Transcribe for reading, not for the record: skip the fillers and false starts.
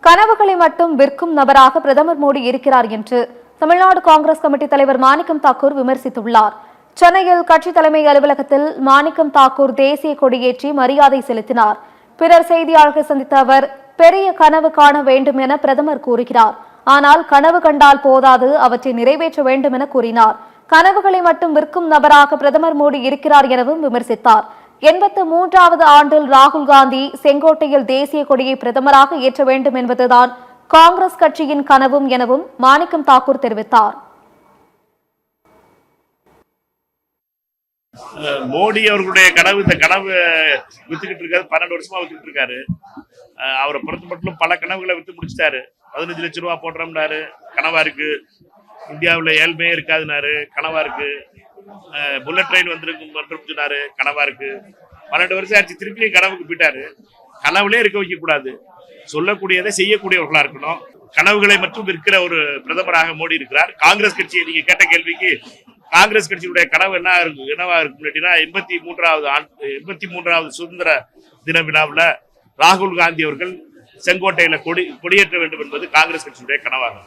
கனவுகளை மட்டும் விற்கும் நபராக பிரதமர் மோடி இருக்கிறார் என்று தமிழ்நாடு காங்கிரஸ் கமிட்டி தலைவர் மாணிக்கம் தாக்கூர் விமர்சித்துள்ளார். சென்னையில் கட்சி தலைமை அலுவலகத்தில் மாணிக்கம் தாக்கூர் தேசிய கொடியேற்றி மரியாதை செலுத்தினார். பிறர் செய்தியாளர்கள் சந்தித்த அவர், பெரிய கனவு காண வேண்டும் என பிரதமர் கூறுகிறார். ஆனால் கனவு கண்டால் போதாது, அவற்றை நிறைவேற்ற வேண்டும் என கூறினார். கனவுகளை மட்டும் விற்கும் நபராக பிரதமர் மோடி இருக்கிறார் எனவும் விமர்சித்தார். 83வது ஆண்டில் ராகுல் காந்தி செங்கோட்டையில் தேசிய கொடியை பிரதமராக ஏற்ற வேண்டும் என்பதுதான் காங்கிரஸ் கட்சியின் கனவும் எனவும் மாணிக்கம் தாக்கூர் தெரிவித்தார். மோடி அவர்களுடைய கனவு, இந்த கனவு வித்துக்கிட்டு இருக்காரு. 12 வருஷமா வித்துக்கிட்டு இருக்காரு. அவரை பொறுத்த மட்டும் பல கனவுகளை வித்து முடிச்சிட்டாரு. 15 லட்சம் ரூபாய் போடுறோம்னாரு, கனவா இருக்கு. இந்தியாவில் ஏழ்மையே இருக்காதுனாரு, கனவா இருக்கு. புல்லட் ட்ரெயின் வந்துருக்கும் சொன்னாரு, கனவா இருக்கு. 12 வருஷம் ஆச்சு, திருப்பியும் கனவுக்கு போயிட்டாரு. கனவுலே இருக்க வைக்க கூடாது, சொல்லக்கூடியதை செய்யக்கூடியவர்களா இருக்கணும். கனவுகளை மட்டும் விற்கிற ஒரு பிரதமராக மோடி இருக்கிறார். காங்கிரஸ் கட்சியை நீங்க கேட்ட கேள்விக்கு, காங்கிரஸ் கட்சியுடைய கனவு என்னவா இருக்கும் அப்படின்னா, 83வது சுதந்திர தின விழாவில் ராகுல் காந்தி அவர்கள் செங்கோட்டையில கொடியேற்ற வேண்டும் என்பது காங்கிரஸ் கட்சியுடைய கனவாகும்.